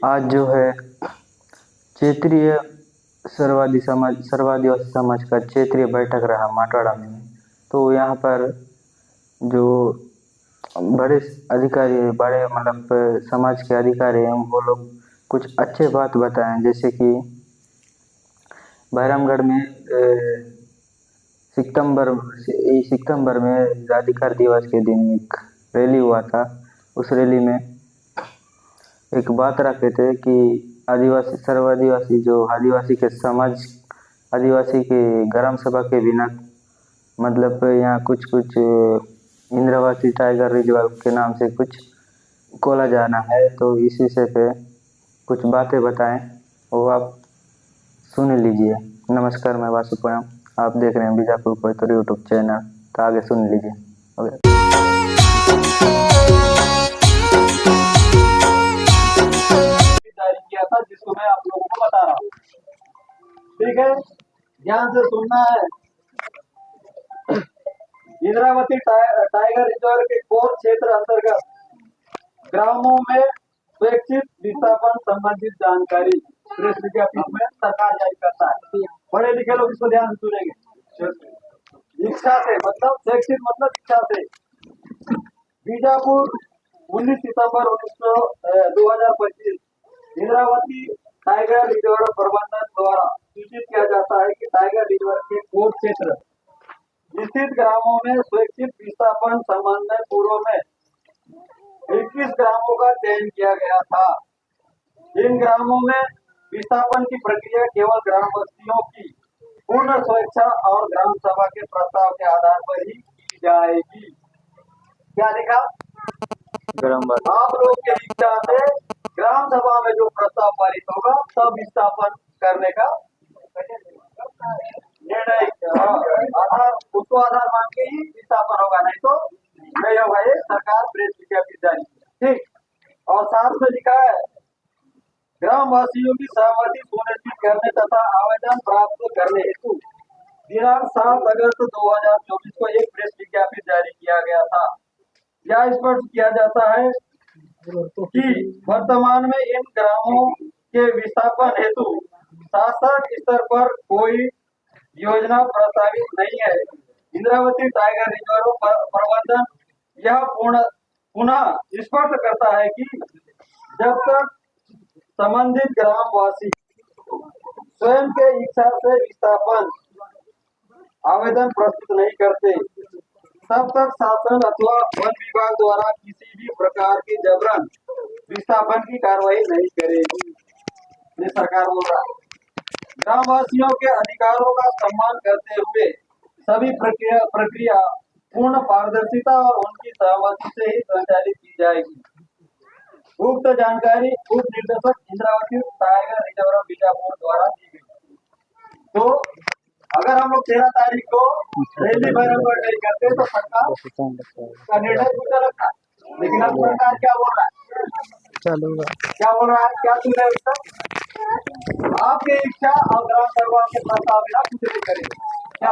आज जो है क्षेत्रीय सर्वादिवासी समाज का क्षेत्रीय बैठक रहा माटवाड़ा में। तो यहाँ पर जो बड़े अधिकारी, बड़े मतलब समाज के अधिकारी हैं, वो लोग कुछ अच्छे बात बताएं। जैसे कि बहरामगढ़ में सितंबर में अधिकार दिवस के दिन एक रैली हुआ था। उस रैली में एक बात रखे थे कि आदिवासी सर्वादिवासी जो आदिवासी के समाज, आदिवासी के ग्राम सभा के बिना मतलब यहाँ कुछ कुछ इंद्रावती टाइगर रिजर्व के नाम से कुछ खोला जाना है। तो इस विषय पे कुछ बातें बताएं, वो आप सुन लीजिए। नमस्कार, मैं वासुपुरम, आप देख रहे हैं बीजापुर कोयतुर यूट्यूब चैनल। तो आगे सुन लीजिए। जारी किया था, जिसको मैं आप लोगों को बता रहा हूँ। ठीक है, ध्यान से सुनना है। इंद्रावती टाइगर रिजर्व के कोर क्षेत्र अंतर्गत ग्रामों में स्वैच्छिक विस्थापन संबंधित जानकारी प्रेस विज्ञप्ति में सरकार जारी करता है। पढ़े लिखे लोग इसको ध्यान से सुनेंगे। इच्छा से मतलब स्वैच्छिक मतलब इच्छा से। बीजापुर 19 सितंबर 2025 इंद्रावती टाइगर रिजर्व प्रबंधन द्वारा सूचित किया जाता है कि टाइगर रिजर्व के कोर क्षेत्र स्थित ग्रामों में स्वैच्छिक विस्थापन संबंध में पूर्व में 21 ग्रामों का चयन किया गया था। इन ग्रामों में विस्थापन की प्रक्रिया केवल ग्राम बस्तियों की पूर्ण स्वेच्छा और ग्राम सभा के प्रस्ताव के आधार पर ही की जाएगी। क्या लिखा? आप लोग के इच्छा से ग्राम सभा में जो प्रस्ताव पारित होगा तब विस्थापन करने का निर्णय आधार, उसको आधार मान के ही विस्थापन होगा, नहीं तो नहीं होगा। ये सरकार प्रेस विज्ञप्ति जारी। ठीक, और साथ में लिखा है ग्राम वासियों की सहमति सुनिश्चित करने तथा आवेदन प्राप्त करने हेतु दिनांक 7 अगस्त 2024 को एक प्रेस विज्ञप्ति जारी किया गया था। यह स्पष्ट किया जाता है कि वर्तमान में इन ग्रामों के विस्थापन हेतु शासन स्तर पर कोई योजना प्रस्तावित नहीं है। इंद्रावती टाइगर रिजर्व प्रबंधन यह पुनः स्पष्ट करता है कि जब तक संबंधित ग्रामवासी स्वयं के इच्छा से विस्थापन आवेदन प्रस्तुत नहीं करते, तब तक शासन अथवा वन विभाग द्वारा किसी भी प्रकार की जबरन विस्थापन की कार्रवाई नहीं करेगी। ये सरकार बोल रहा है। ग्रामवासियों के अधिकारों का सम्मान करते हुए सभी प्रक्रिया पूर्ण पारदर्शिता और उनकी सहमति से ही संचालित की जाएगी। उक्त जानकारी उप निर्देशक इंद्रावती टाइगर रिजर्व बीजापुर द्वारा दी गई। तो अगर हम लोग 13 तारीख को रैली बराबर नहीं करते तो सरकार का निर्णय कुछ अलग था, लेकिन अब सरकार क्या बोल रहा है? क्या बोल रहा है? क्या सुन रहे हैं? आपकी इच्छा और ग्राम सभा के प्रस्ताव बिना कुछ नहीं करेंगे। क्या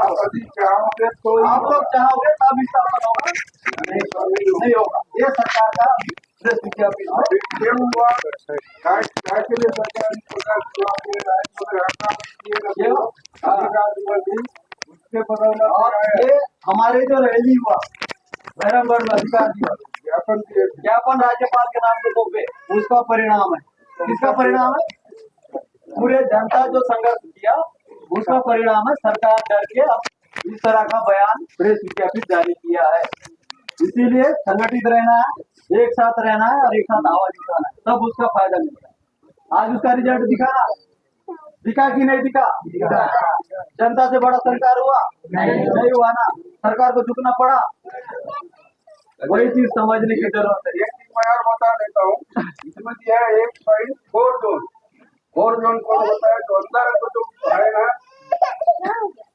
चाहोगे तो आप लोग चाहोगे तब विस्थापन होगा, नहीं होगा। ये सरकार का प्रेस विज्ञप्ति ये हमारे जो रैली हुआ बहरामगढ़ में अधिकार ज्ञापन राज्यपाल के नाम से सौंपे, उसका परिणाम है। किसका परिणाम है? पूरे जनता जो संघर्ष किया उसका परिणाम है। सरकार करके अब इस तरह का बयान प्रेस विज्ञप्ति जारी किया है। इसीलिए संगठित रहना है, एक साथ रहना है और एक साथ आवाज उठाना है, तब उसका फायदा मिलता है। आज उसका रिजल्ट दिखा कि नहीं दिखा? जनता से बड़ा सरकार हुआ? नहीं हुआ ना। सरकार को झुकना पड़ा। वही चीज समझने की जरूरत है। एक चीज मैं और बता देता हूँ, इसमें दिया है एक पॉइंट 4 जोन। 4 जोन कौन होता है? जो अंदर जो है ना,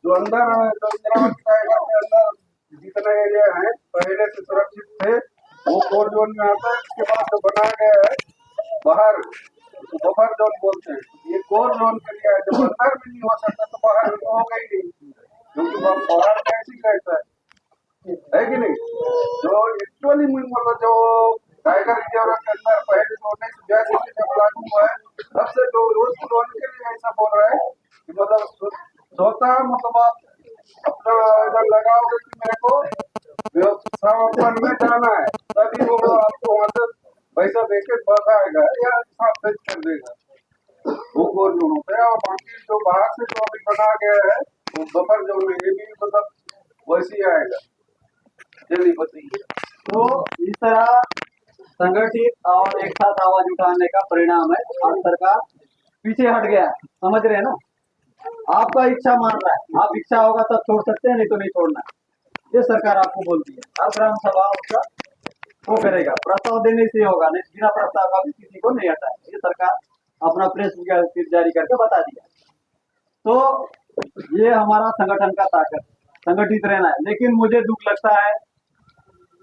जो अंदर अंदर जितने एरिया है पहले से सुरक्षित थे वो 4 जोन में आता है। इसके बाद जो बनाया गया है बाहर, बफर जोन बोलते हैं। ये कोर जोन के लिए है। जब अंदर भी नहीं हो सकता तो बाहर तो होगा ही नहीं, क्योंकि बाहर कैसी कैसा है कि नहीं। जो एक्चुअली जो टाइगर रिजर्व के अंदर पहले तो 1982 से जब लागू हुआ है तब से तो रोज कॉलोनी के लिए ऐसा बोल रहा है कि मतलब सोता मतलब आप अपना इधर लगाओगे कि मेरे को व्यवस्थापन में जाना है तभी वो आपको वहां से पैसा देके बताएगा या हिसाब पेश कर देगा वो कोड जो होता है। और बाकी जो बाहर से जो अभी बना गया है वो बफर जो है ये भी मतलब वैसे ही आएगा जल्दी बताइए। तो इस तरह संगठित और एक साथ आवाज उठाने का परिणाम है और सरकार पीछे हट गया है। समझ रहे हैं ना? आपका इच्छा मान रहा है, आप इच्छा होगा तब छोड़ सकते हैं, नहीं तो नहीं छोड़ना। ये सरकार आपको बोलती है। अब ग्राम सभा उसका वो करेगा, प्रस्ताव देने से होगा, नहीं बिना प्रस्ताव का भी किसी को नहीं हटाए। ये सरकार अपना प्रेस विज्ञप्ति जारी करके बता दिया। तो ये हमारा संगठन का ताकत, संगठित रहना है। लेकिन मुझे दुख लगता है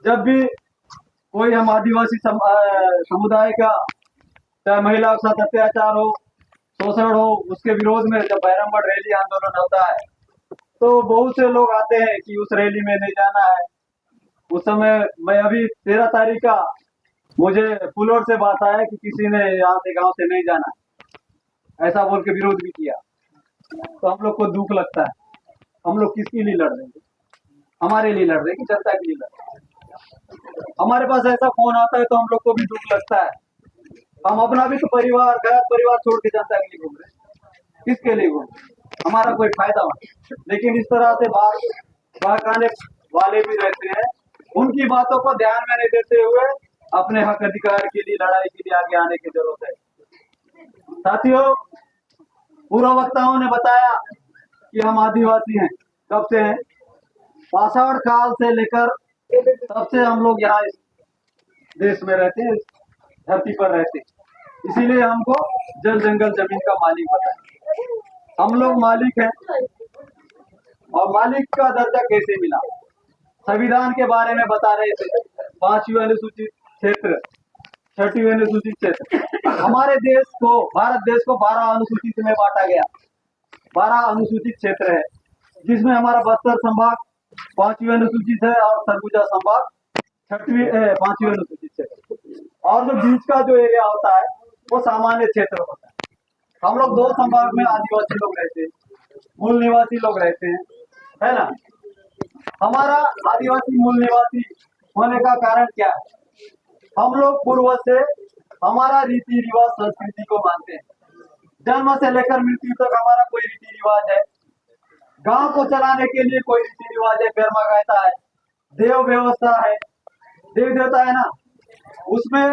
जब भी कोई हम आदिवासी समुदाय का चाहे महिलाओं के साथ अत्याचार हो, शोषण हो, उसके विरोध में जब बैरमगढ़ रैली आंदोलन होता है तो बहुत से लोग आते हैं कि उस रैली में नहीं जाना है। उस समय मैं अभी 13 तारीख का मुझे फुलोर से बात आया कि किसी ने यहाँ से गांव से नहीं जाना, ऐसा बोल के विरोध भी किया। तो हम लोग को दुख लगता है। हम लोग किसके लिए लड़ रहे हैं? हमारे लिए लड़ रहे हैं कि जनता के लिए लड़ रहे हैं? हमारे पास ऐसा फोन आता है तो हम लोग को भी दुख लगता है। हम अपना भी तो परिवार, घर परिवार छोड़ के जनता के लिए घूम रहे हैं। किसके लिए घूम रहे हैं? हमारा कोई फायदा हो। लेकिन इस तरह से बहकाने वाले भी रहते हैं। उनकी बातों को ध्यान में नहीं देते हुए अपने हक अधिकार के लिए लड़ाई के लिए आगे आने की जरूरत है। साथियों, पूर्व वक्ताओं ने बताया कि हम आदिवासी हैं। कब से हैं? पाषाण काल से लेकर तब से हम लोग यहाँ इस देश में रहते हैं, धरती पर रहते हैं। इसीलिए हमको जल जंगल जमीन का मालिक पता है। हम लोग मालिक हैं। और मालिक का दर्जा कैसे मिला? संविधान के बारे में बता रहे थे। 5वीं अनुसूचित क्षेत्र, 6वीं अनुसूचित क्षेत्र। हमारे देश को, भारत देश को 12 अनुसूचित में बांटा गया। 12 अनुसूचित क्षेत्र है, जिसमें हमारा बस्तर संभाग 5वीं अनुसूचित है और सरगुजा संभाग 5वीं अनुसूचित क्षेत्र। और जो बीच का जो एरिया होता है वो सामान्य क्षेत्र होता है। हम लोग 2 संभाग में आदिवासी लोग रहते हैं, मूल निवासी लोग रहते हैं, है ना? हमारा आदिवासी मूल निवासी होने का कारण क्या है? हम लोग पूर्व से हमारा रीति रिवाज संस्कृति को मानते हैं। जन्म से लेकर मृत्यु तक हमारा कोई रीति रिवाज है। गांव को चलाने के लिए कोई रीति रिवाज है, फेरमा गायता है, देव व्यवस्था है, देव देवता है ना। उसमें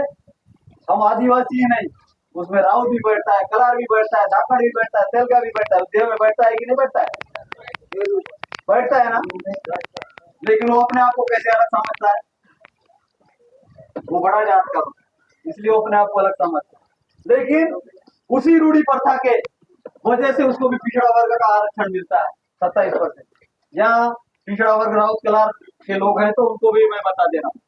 हम आदिवासी ही नहीं, उसमें राउत भी बैठता है, कलार भी बैठता है, धाकड़ भी बैठता है, तेलगा भी बैठता है। देव में बैठता है कि नहीं बैठता है? बैठता है ना। लेकिन वो अपने आप को कैसे अलग समझता है? वो बड़ा जात का, इसलिए वो अपने आप को अलग समझता है। लेकिन उसी रूढ़ी प्रथा के वजह से उसको भी पिछड़ा वर्ग का आरक्षण मिलता है 27%। यहाँ पिछड़ा वर्ग राउत कलार के लोग हैं तो उनको भी मैं बता दे रहा हूँ,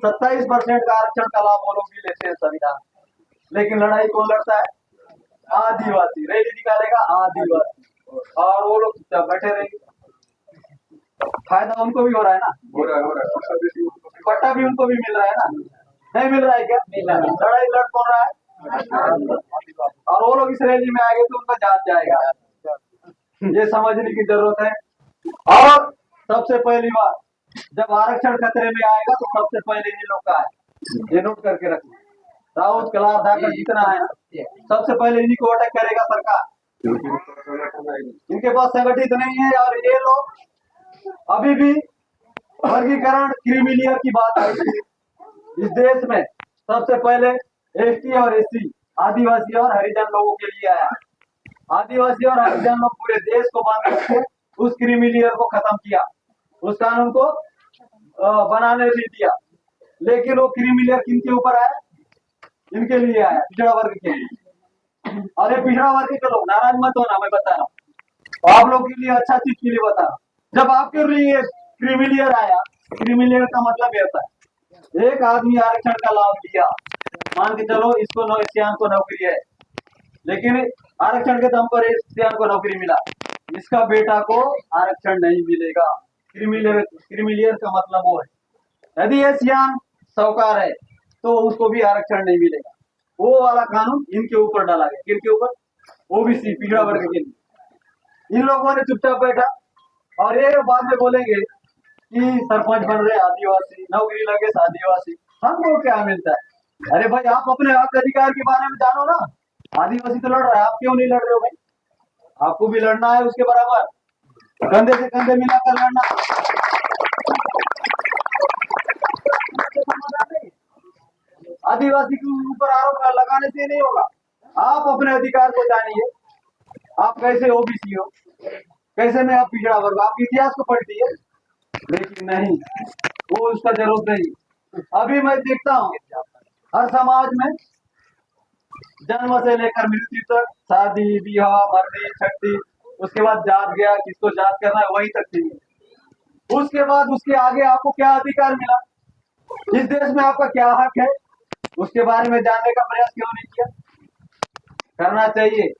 27% का आरक्षण का लाभ वो लोग भी लेते हैं संविधान। लेकिन लड़ाई कौन लड़ता है? आदिवासी। रैली निकालेगा आदिवासी, और वो लोग बैठे रहेंगे। फायदा उनको भी हो रहा है ना, पट्टा भी उनको भी मिल रहा है ना। नहीं मिल रहा है क्या? लड़ाई लड़ कौन रहा है? और वो लोग इस रैली में आएंगे तो उनका जात जाएगा। ये समझने की जरूरत है। और सबसे पहली बार जब आरक्षण खतरे में आएगा तो सबसे पहले इन लोग का है, ये नोट करके रखना। राउत कलार धाकड़ जितना है ना, सबसे पहले इन्हीं को अटैक करेगा सरकार। इनके पास संगठित नहीं है। और ये लोग अभी भी वर्गीकरण क्रीमिलियर की बात आई थी इस देश में। सबसे पहले एसटी और एससी, आदिवासी और हरिजन लोगों के लिए आया। आदिवासी और हरिजन लोग पूरे देश को बांध करके उस क्रीमिलियर को खत्म किया, उस कानून को बनाने नहीं दिया। लेकिन वो क्रीमिलियर किनके ऊपर आया? इनके लिए आया, पिछड़ा वर्ग के लिए। और ये पिछड़ा वर्ग के लोग नाराज मत होना, मैं बता रहा हूँ आप लोग के लिए, अच्छा चीज के लिए बता रहा हूँ। जब आपके लिए क्रीमिलियर आया, क्रीमिलियर का मतलब ये होता है एक आदमी आरक्षण का लाभ लिया, मान के चलो इसको सियान को नौकरी है, लेकिन आरक्षण के दम पर इस सियान को नौकरी मिला, इसका बेटा को आरक्षण नहीं मिलेगा। क्रीमिलियर का मतलब वो है। यदि ये सियान साहूकार है तो उसको भी आरक्षण नहीं मिलेगा। वो वाला कानून इनके ऊपर डाला गया, किनके ऊपर? ओबीसी पिछड़ा वर्ग के लिए। इन लोगों ने चुपचाप बैठा और ये बाद में बोलेंगे कि सरपंच बन रहे आदिवासी, नौकरी लगे आदिवासी, हमको क्या मिलता है? अरे भाई आप अपने हक अधिकार के बारे में जानो ना। आदिवासी तो लड़ रहा है, आप क्यों नहीं लड़ रहे हो भाई? आपको भी लड़ना है उसके बराबर, कंधे से कंधे मिलाकर लड़ना। आदिवासी के ऊपर आरोप लगाने से नहीं होगा। आप अपने अधिकार को जानिए, आप कैसे ओबीसी हो, कैसे में आप पिछड़ा वर्ग, आप इतिहास को पढ़ती है, लेकिन नहीं, वो उसका जरूरत नहीं। अभी मैं देखता हूँ हर समाज में जन्म से लेकर मृत्यु तक, शादी विवाह मरनी छठी, उसके बाद जात गया, किसको जात करना है वही तक थी। उसके बाद उसके आगे आपको क्या अधिकार मिला, इस देश में आपका क्या हक है, उसके बारे में जानने का प्रयास क्यों नहीं किया? करना चाहिए।